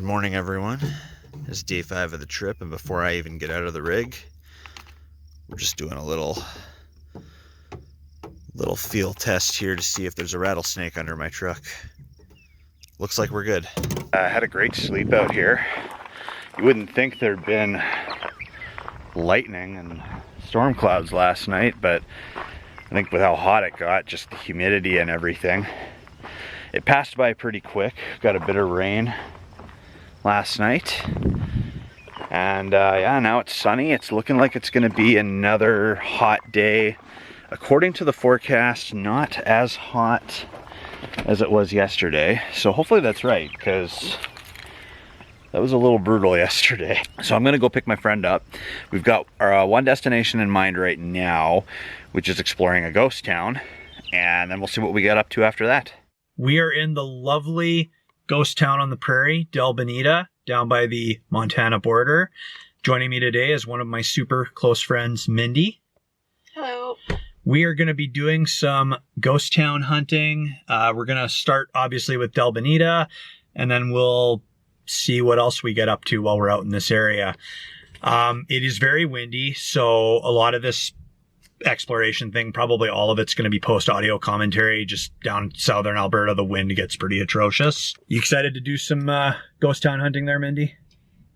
Good morning, everyone. It's day 5 of the trip, and before I even get out of the rig, we're just doing a little field test here to see if there's a rattlesnake under my truck. Looks like we're good. I had a great sleep out here. You wouldn't think there'd been lightning and storm clouds last night, but I think with how hot it got, just the humidity and everything, it passed by pretty quick. Got a bit of rain last night, and yeah, now it's sunny. It's looking like it's going to be another hot day. According to the forecast, not as hot as it was yesterday, so hopefully that's right, because that was a little brutal yesterday. So I'm going to go pick my friend up. We've got our one destination in mind right now, which is exploring a ghost town, and then we'll see what we get up to after that. We are in the lovely ghost town on the prairie, Delbonita, down by the Montana border. Joining me today is one of my super close friends, Mindy. Hello. We are going to be doing some ghost town hunting. We're going to start obviously with Delbonita, and then we'll see what else we get up to while we're out in this area. It is very windy, so a lot of this exploration thing, probably all of it's going to be post audio commentary. Just down southern Alberta, the wind gets pretty atrocious. You excited to do some ghost town hunting there, Mindy?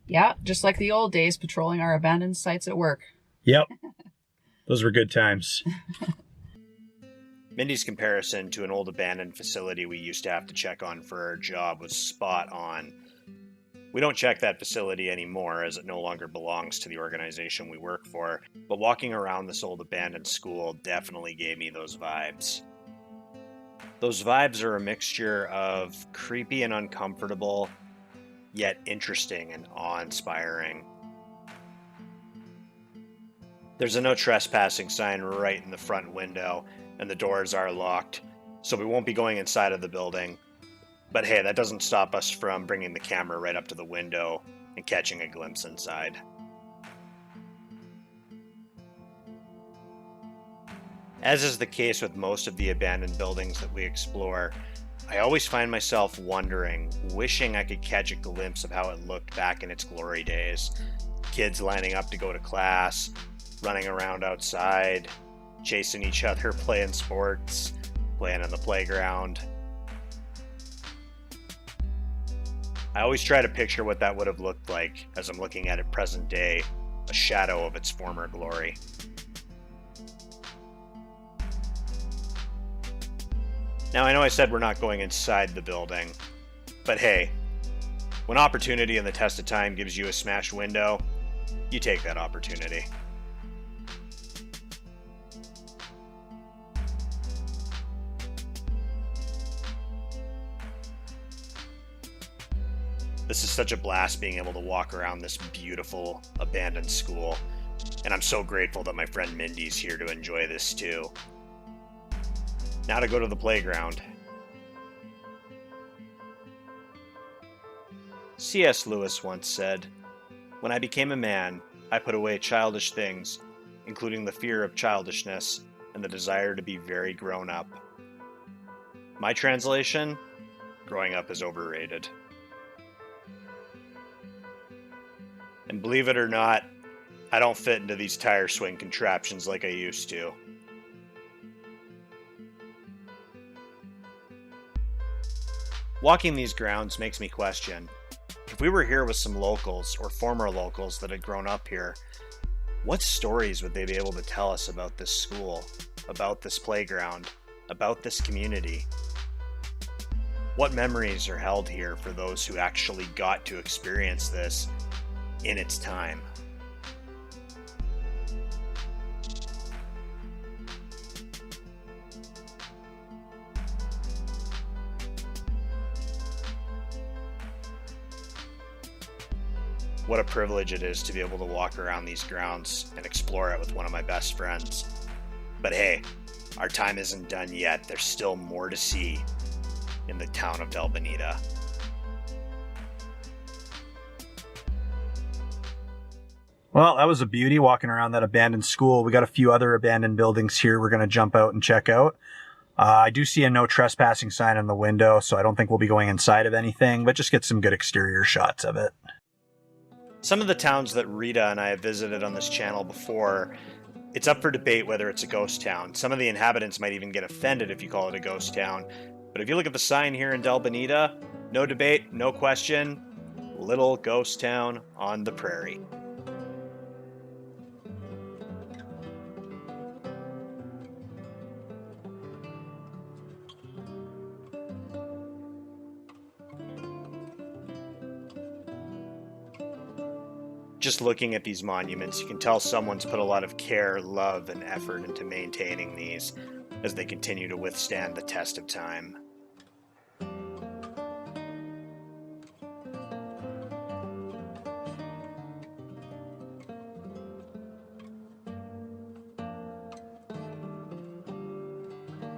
Yeah, just like the old days, patrolling our abandoned sites at work. Yep. Those were good times. Mindy's comparison to an old abandoned facility we used to have to check on for our job was spot on. We don't check that facility anymore, as it no longer belongs to the organization we work for, but walking around this old abandoned school definitely gave me those vibes. Those vibes are a mixture of creepy and uncomfortable, yet interesting and awe-inspiring. There's a no trespassing sign right in the front window, and the doors are locked, so we won't be going inside of the building. But hey, that doesn't stop us from bringing the camera right up to the window and catching a glimpse inside. As is the case with most of the abandoned buildings that we explore, I always find myself wondering, wishing I could catch a glimpse of how it looked back in its glory days. Kids lining up to go to class, running around outside, chasing each other, playing sports, playing on the playground. I always try to picture what that would have looked like as I'm looking at it present day, a shadow of its former glory. Now, I know I said we're not going inside the building, but hey, when opportunity and the test of time gives you a smashed window, you take that opportunity. This is such a blast being able to walk around this beautiful abandoned school, and I'm so grateful that my friend Mindy's here to enjoy this too. Now to go to the playground. C.S. Lewis once said, "When I became a man, I put away childish things, including the fear of childishness and the desire to be very grown up." My translation: growing up is overrated. And believe it or not, I don't fit into these tire swing contraptions like I used to. Walking these grounds makes me question, if we were here with some locals or former locals that had grown up here, what stories would they be able to tell us about this school, about this playground, about this community? What memories are held here for those who actually got to experience this in its time? What a privilege it is to be able to walk around these grounds and explore it with one of my best friends. But hey, our time isn't done yet. There's still more to see in the town of Delbonita. Well, that was a beauty walking around that abandoned school. We got a few other abandoned buildings here we're going to jump out and check out. I do see a no trespassing sign on the window, so I don't think we'll be going inside of anything, but just get some good exterior shots of it. Some of the towns that Rita and I have visited on this channel before, it's up for debate whether it's a ghost town. Some of the inhabitants might even get offended if you call it a ghost town. But if you look at the sign here in Delbonita, no debate, no question, little ghost town on the prairie. Just looking at these monuments, you can tell someone's put a lot of care, love, and effort into maintaining these as they continue to withstand the test of time.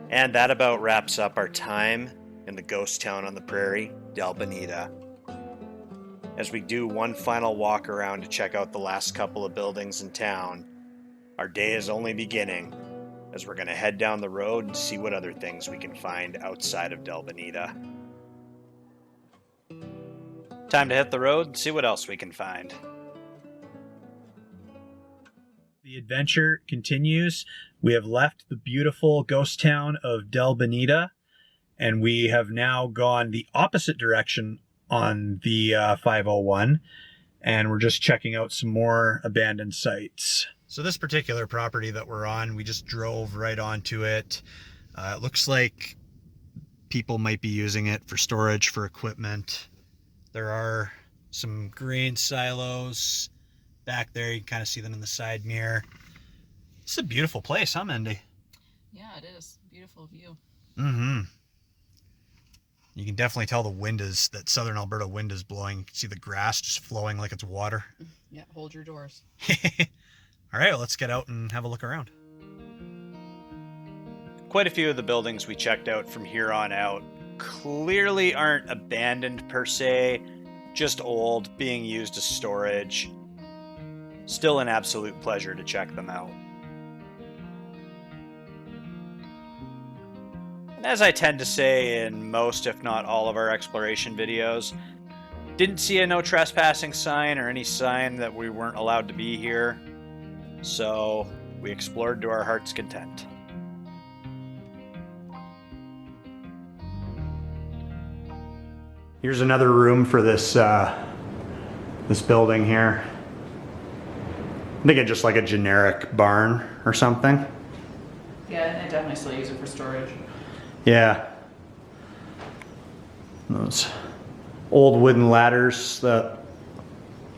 And that about wraps up our time in the ghost town on the prairie, Delbonita. As we do one final walk around to check out the last couple of buildings in town, our day is only beginning, as we're going to head down the road and see what other things we can find outside of Delbonita. Time to hit the road and see what else we can find. The adventure continues. We have left the beautiful ghost town of Delbonita, and we have now gone the opposite direction on the 501, and we're just checking out some more abandoned sites. So this particular property that we're on, we just drove right onto it. It looks like people might be using it for storage for equipment. There are some grain silos back there. You can kind of see them in the side mirror. It's a beautiful place, huh, Mindy? Yeah, it is. Beautiful view. Mm-hmm. You can definitely tell the wind is, that southern Alberta wind is blowing. You can see the grass just flowing like it's water. Yeah, hold your doors. All right, well, let's get out and have a look around. Quite a few of the buildings we checked out from here on out clearly aren't abandoned per se, just old, being used as storage. Still an absolute pleasure to check them out. And as I tend to say in most, if not all, of our exploration videos, didn't see a no trespassing sign or any sign that we weren't allowed to be here, so we explored to our heart's content. Here's another room for this this building here. I'm thinking just like a generic barn or something. Yeah, they definitely still use it for storage. Yeah. Those old wooden ladders that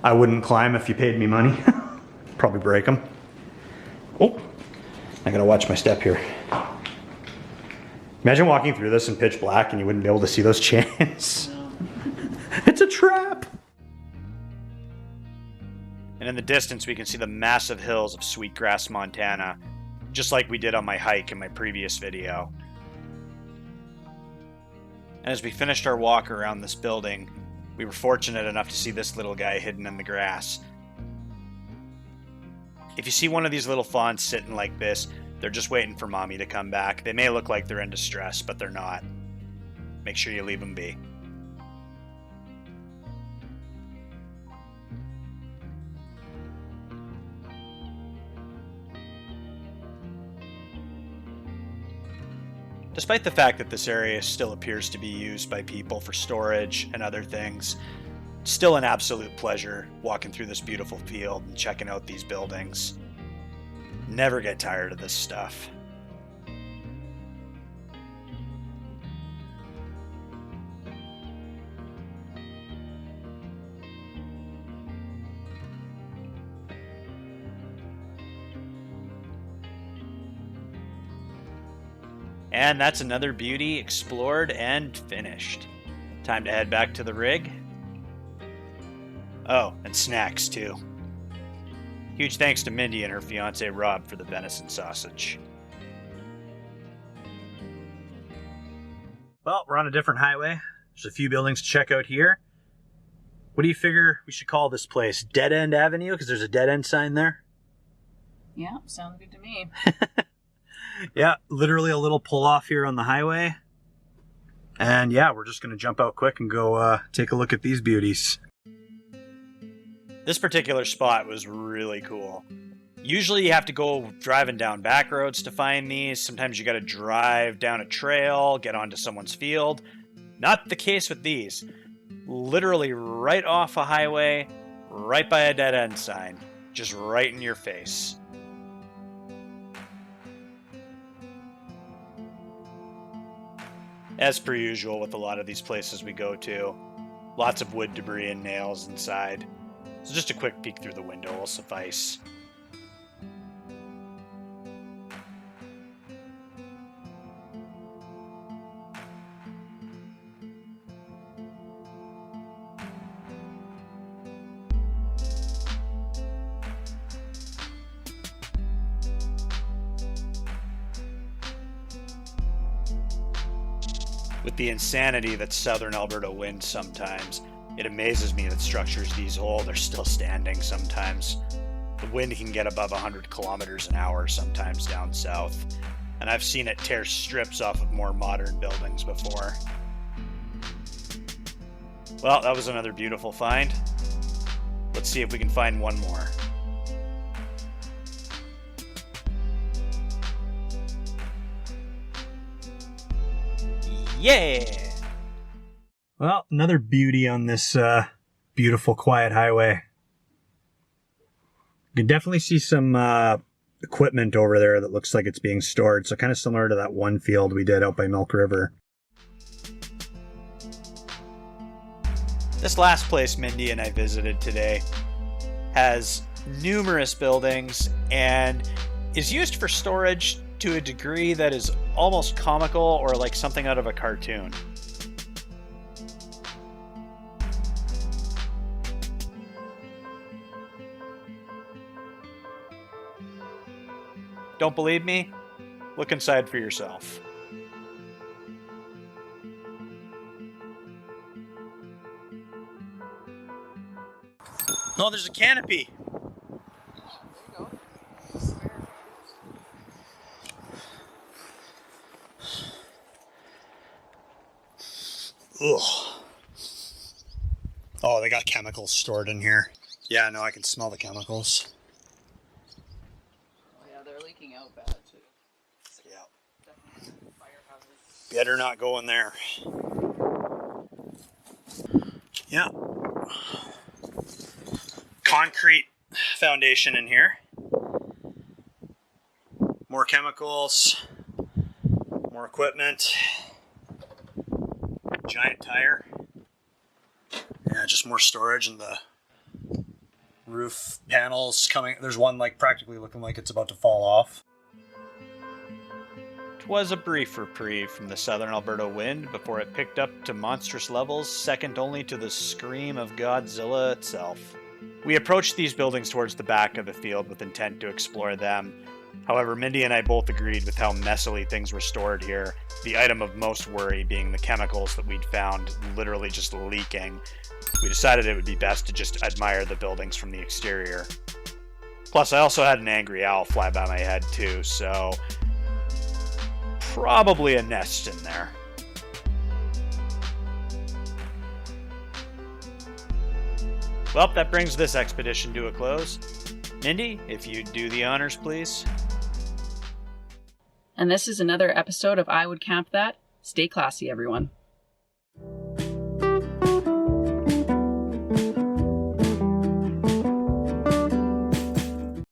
I wouldn't climb if you paid me money. Probably break them. Oh, I gotta watch my step here. Imagine walking through this in pitch black and you wouldn't be able to see those chains. No. It's a trap. And in the distance, we can see the massive hills of Sweetgrass, Montana, just like we did on my hike in my previous video. And as we finished our walk around this building, we were fortunate enough to see this little guy hidden in the grass. If you see one of these little fawns sitting like this, they're just waiting for mommy to come back. They may look like they're in distress, but they're not. Make sure you leave them be. Despite the fact that this area still appears to be used by people for storage and other things, it's still an absolute pleasure walking through this beautiful field and checking out these buildings. Never get tired of this stuff. And that's another beauty explored and finished. Time to head back to the rig. Oh, and snacks too. Huge thanks to Mindy and her fiance Rob for the venison sausage. Well, we're on a different highway. There's a few buildings to check out here. What do you figure we should call this place? Dead End Avenue? Because there's a dead end sign there. Yeah, sounds good to me. Yeah, literally a little pull off here on the highway. And yeah, we're just going to jump out quick and go take a look at these beauties. This particular spot was really cool. Usually you have to go driving down back roads to find these. Sometimes you got to drive down a trail, get onto someone's field. Not the case with these. Literally right off a highway, right by a dead end sign. Just right in your face. As per usual with a lot of these places we go to, lots of wood debris and nails inside. So just a quick peek through the window will suffice. With the insanity that southern Alberta winds sometimes, it amazes me that structures these old are still standing sometimes. The wind can get above 100 kilometers an hour sometimes down south, and I've seen it tear strips off of more modern buildings before. Well, that was another beautiful find. Let's see if we can find one more. Yeah! Well, another beauty on this beautiful, quiet highway. You can definitely see some equipment over there that looks like it's being stored. So kind of similar to that one field we did out by Milkriver. This last place Mindy and I visited today has numerous buildings and is used for storage to a degree that is almost comical or like something out of a cartoon. Don't believe me? Look inside for yourself. Oh, there's a canopy. Ugh. Oh, they got chemicals stored in here. Yeah, no, I can smell the chemicals. Oh, yeah, they're leaking out bad too. Yeah. Definitely fire hazard. Better not go in there. Yeah. Concrete foundation in here. More chemicals. More equipment. Giant tire. Yeah, just more storage and the roof panels coming. There's one like practically looking like it's about to fall off. 'Twas a brief reprieve from the southern Alberta wind before it picked up to monstrous levels, second only to the scream of Godzilla itself. We approached these buildings towards the back of the field with intent to explore them. However, Mindy and I both agreed with how messily things were stored here, the item of most worry being the chemicals that we'd found literally just leaking. We decided it would be best to just admire the buildings from the exterior. Plus, I also had an angry owl fly by my head too, so probably a nest in there. Well, that brings this expedition to a close. Mindy, if you'd do the honors, please. And this is another episode of I Would Camp That. Stay classy, everyone.